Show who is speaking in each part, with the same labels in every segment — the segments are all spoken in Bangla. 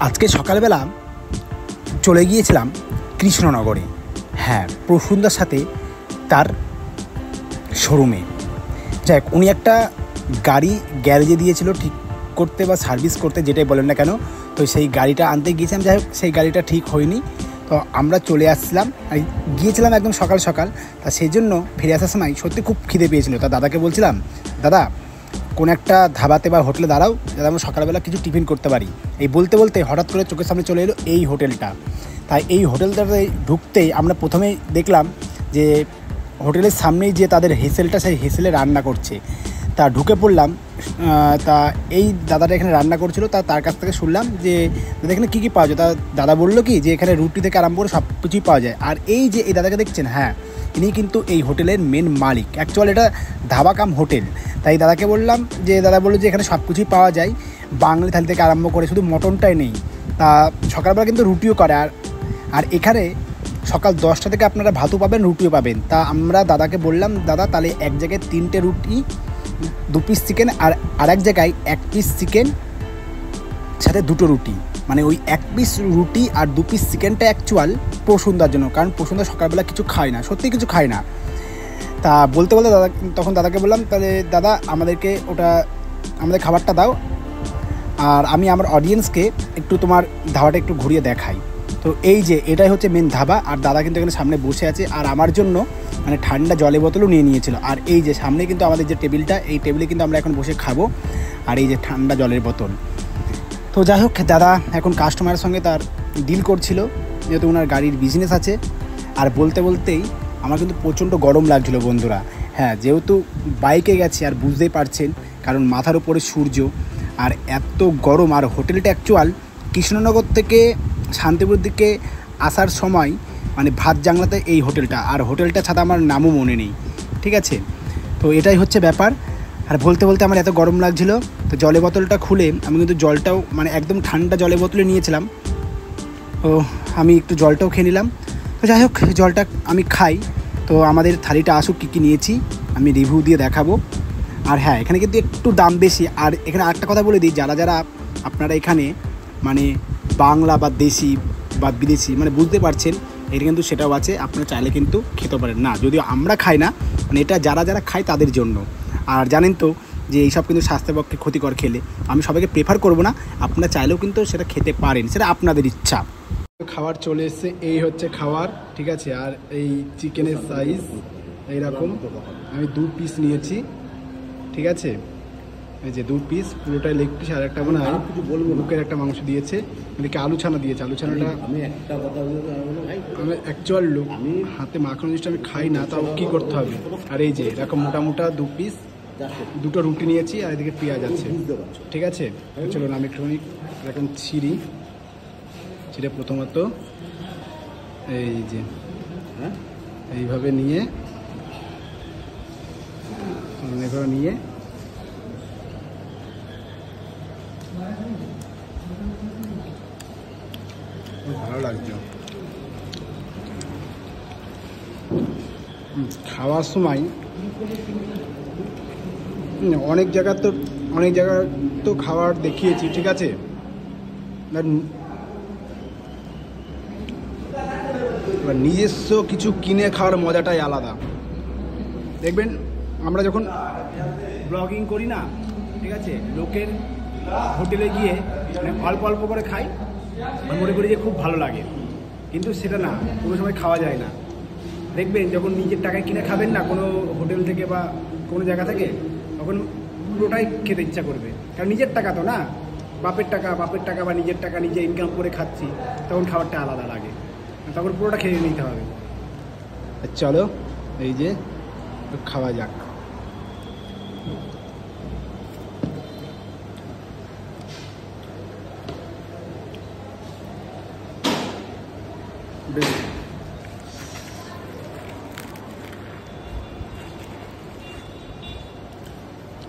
Speaker 1: আজকে সকালবেলা চলে গিয়েছিলাম কৃষ্ণনগরে। হ্যাঁ, প্রসূনদার সাথে তার শোরুমে। যাই হোক, উনি একটা গাড়ি গ্যারেজে দিয়েছিল ঠিক করতে বা সার্ভিস করতে, যেটাই বলেন না কেন। তো সেই গাড়িটা আনতে গিয়েছিলাম। যাই হোক, সেই গাড়িটা ঠিক হয়নি। তো আমরা চলে আসছিলাম, গিয়েছিলাম একদম সকাল সকাল। তা সেই জন্য ফিরে আসার সময় সত্যি খুব খিদে পেয়েছিল। তা দাদাকে বলছিলাম, দাদা কোন একটা ধাবাতে বা হোটেলে দাঁড়াও, যাতে আমরা সকালবেলা কিছু টিফিন করতে পারি। এই বলতে বলতে হঠাৎ করে চোখের সামনে চলে এলো এই হোটেলটা। তাই এই হোটেলটাতে ঢুকতেই আমরা প্রথমেই দেখলাম যে হোটেলের সামনেই যে তাদের হেসেলটা, সেই হেসেলে রান্না করছে। তা ঢুকে পড়লাম। তা এই দাদাটা এখানে রান্না করছিল। তার কাছ থেকে শুনলাম যে দাদা এখানে কী কী পাওয়া যায়। তা দাদা বললো কি যে এখানে রুটি থেকে আরম্ভ করে সব কিছুই পাওয়া যায়। আর এই যে এই দাদাকে দেখছেন, হ্যাঁ, ইনি কিন্তু এই হোটেলের মেন মালিক। অ্যাকচুয়ালি এটা ধাবা কাম হোটেল। তাই দাদাকে বললাম, যে দাদা বললো যে এখানে সব কিছুই পাওয়া যায়, বাঙালি থালি থেকে আরম্ভ করে, শুধু মটনটাই নেই। তা সকালবেলা কিন্তু রুটিও করে। আর এখানে সকাল 10টা থেকে আপনারা ভাতও পাবেন, রুটিও পাবেন। তা আমরা দাদাকে বললাম, দাদা তাহলে এক জায়গায় 3টে রুটি, 2 পিস চিকেন, আর আরেক জায়গায় 1 পিস চিকেন সাথে 2টো রুটি। মানে ওই 1 পিস রুটি আর 2 পিস চিকেনটা অ্যাকচুয়াল প্রসূনদার জন্য, কারণ প্রসূনদা সকালবেলা কিছু খায় না, সত্যি কিছু খায় না। তা বলতে বলতে তখন দাদাকে বললাম, তাহলে দাদা আমাদেরকে আমাদের খাবারটা দাও, আর আমি আমার অডিয়েন্সকে একটু তোমার ধাবাটা একটু ঘুরিয়ে দেখাই। তো এই যে এটাই হচ্ছে মেন ধাবা। আর দাদা কিন্তু এখানে সামনে বসে আছে, আর আমার জন্য মানে ঠান্ডা জলের বোতলও নিয়ে নিয়েছিল। আর এই যে সামনে কিন্তু আমাদের যে টেবিলটা, এই টেবিলে কিন্তু আমরা এখন বসে খাবো, আর এই যে ঠান্ডা জলের বোতল। তো যাই হোক, দাদা এখন কাস্টমারের সঙ্গে তার ডিল করছিল, যেহেতু ওনার গাড়ির বিজনেস আছে। আর বলতে বলতেই আমার কিন্তু প্রচণ্ড গরম লাগছিল বন্ধুরা। হ্যাঁ, যেহেতু বাইকে গেছি, আর বুঝতেই পারছেন, কারণ মাথার উপরে সূর্য, আর এত গরম। আর হোটেলটা অ্যাকচুয়াল কৃষ্ণনগর থেকে শান্তিপুর দিকে আসার সময় মানে ভাত জাংলাতে এই হোটেলটা, আর হোটেলটা ছাড়া আমার নামও মনে নেই, ঠিক আছে। তো এটাই হচ্ছে ব্যাপার। আর বলতে বলতে আমার এত গরম লাগছিল, তো জলের বোতলটা খুলে আমি কিন্তু জলটাও মানে একদম ঠান্ডা জলের বোতলে নিয়েছিলাম। তো আমি একটু জলটাও খেয়ে নিলাম। তো যাই হোক, জলটা আমি খাই। তো আমাদের থালিটা আসুক, কী কী নিয়েছি আমি রিভিউ দিয়ে দেখাবো। আর হ্যাঁ, এখানে কিন্তু একটু দাম বেশি। আর এখানে আরেকটা কথা বলে দিই, যারা আপনারা এখানে মানে বাংলা বা দেশি বা বিদেশি মানে বুঝতে পারছেন, এটা কিন্তু সেটাও আছে, আপনারা চাইলে কিন্তু খেতে পারেন না, যদিও আমরা খাই না। মানে এটা যারা খায় তাদের জন্য। আর জানেন তো যে এইসব কিন্তু স্বাস্থ্যের পক্ষে ক্ষতিকর খেলে। আমি সবাইকে প্রেফার করব না, আপনারা চাইলেও কিন্তু সেটা খেতে পারেন, সেটা আপনাদের ইচ্ছা। খাবার চলে এসছে, এই হচ্ছে খাবার, ঠিক আছে। আর এই চিকেনের সাইজ এইরকম, আমি 2 পিস নিয়েছি, ঠিক আছে। এই যে 2 পিস, পুরোটাই লেগ পিস। আর একটা মনে হয় বুকের একটা মাংস দিয়েছে, এদিকে আলু ছানা দিয়েছে। আলু ছানাটা আমি একটা কথা আমি অ্যাকচুয়াল লোক, আমি হাতে মাখানো জিনিসটা আমি খাই না, তাও কী করতে হবে। আর এই যে এরকম মোটা 2 পিস, 2টো রুটি নিয়েছি, আর এদিকে পেঁয়াজ আছে, ঠিক আছে। চলুন আমি একটুখানি এরকম ছিঁড়ে প্রথমত এই যে এইভাবে নিয়ে ভালো লাগছে। খাওয়ার সময় অনেক জায়গা তো খাবার দেখিয়েছি, ঠিক আছে। নিজস্ব কিছু কিনে খাওয়ার মজাটাই আলাদা। দেখবেন আমরা যখন ব্লগিং করি না, ঠিক আছে, লোকের হোটেলে গিয়ে মানে অল্প অল্প করে খাই, মনে করি যে খুব ভালো লাগে, কিন্তু সেটা না, কোনো সময় খাওয়া যায় না। দেখবেন যখন নিজের টাকায় কিনে খাবেন না কোনো হোটেল থেকে বা কোনো জায়গা থেকে, তখন পুরোটাই খেতে ইচ্ছা করবে, কারণ নিজের টাকা তো না, বাপের টাকা বা নিজের টাকা নিজে ইনকাম করে খাচ্ছি, তখন খাবারটা আলাদা লাগে, তখন পুরোটা খেয়ে নিতে হবে। চলো এই যে খাওয়া যাক।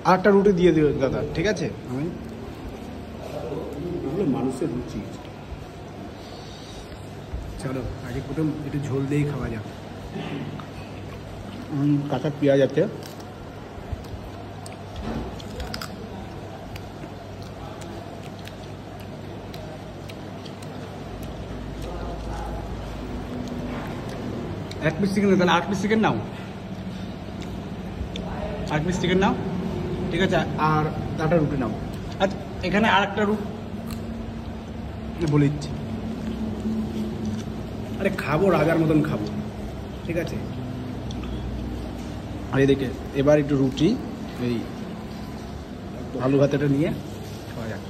Speaker 1: আরেকটা রুটি দিয়ে দিও দাদা, ঠিক আছে। আমি মানুষের রুচি। চলো আগে প্রথম একটু ঝোল দিয়েই খাওয়া যাক। কাঁচা পেঁয়াজ আছে, এক পিস চিকেন তাহলে 8 পিস চিকেন নাও, 8 পিস চিকেন নাও, ঠিক আছে। আর একটা রুটি নাও। আর এখানে আর একটা বলে দিচ্ছি, আরে খাবো রাজার মতন খাবো, ঠিক আছে। আর এদিকে এবার একটু রুটি, এই আলু ভাতেটা নিয়ে খাওয়া যাক।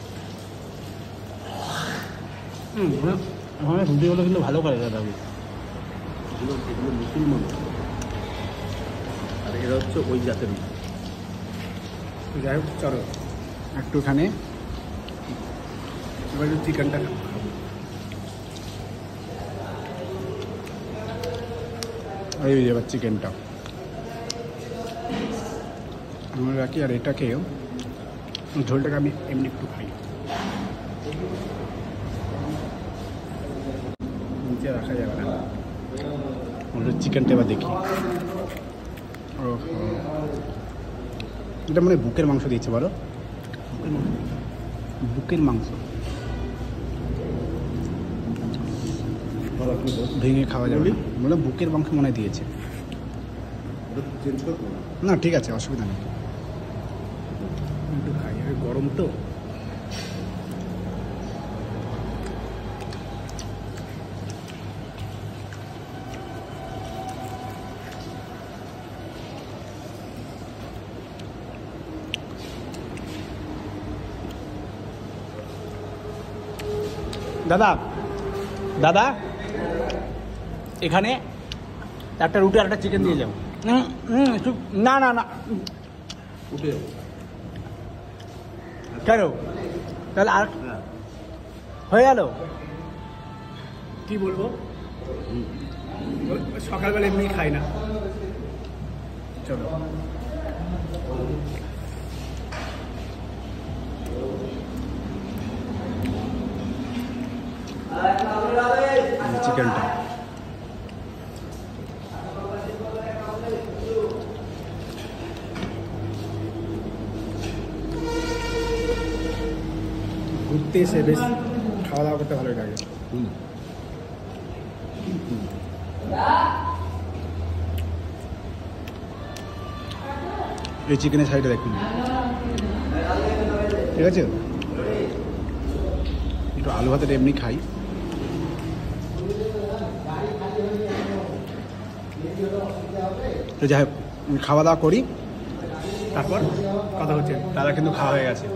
Speaker 1: আমার রুটিগুলো কিন্তু ভালো করে দাদা,
Speaker 2: এগুলো মুসলমান, আর এরা হচ্ছে ওই জাতের রুটি।
Speaker 1: যাই হোক চলো একটুখানে এবার একটু চিকেনটা খাবো। এই এবার চিকেনটা আমরা রাখি, আর এটাকে ঝোলটাকে আমি এমনি একটু খাই, নিচে রাখা যাবে না। আমরা চিকেনটা এবার দেখি। এটা মানে বুকের মাংস দিয়েছে, বলো বুকের মাংস ভেঙে খাওয়া যাবে, বলে বুকের মাংস মনে দিয়েছে।
Speaker 2: চেঞ্জ করবো
Speaker 1: না ঠিক আছে, অসুবিধা নেই, একটু খাই, গরম তো। দাদা দাদা এখানে একটা রুটি আর একটা চিকেন দিয়ে যাও। না না না
Speaker 2: উঠে
Speaker 1: কেন, তাহলে আর হয়ে গেল। কি বলবো, সকালবেলা এমনি খাই না। চলো চিকেনটা ঘুরতে এসে বেশ খাওয়া দাওয়া করতে ভালোই লাগে। এই চিকেনের সাইডে দেখুন, ঠিক আছে। একটু আলু ভাতের এমনি খাই। তো যাই হোক খাওয়া দাওয়া করি, তারপর কথা হচ্ছে। দাদা কিন্তু খাওয়া হয়ে গেছে।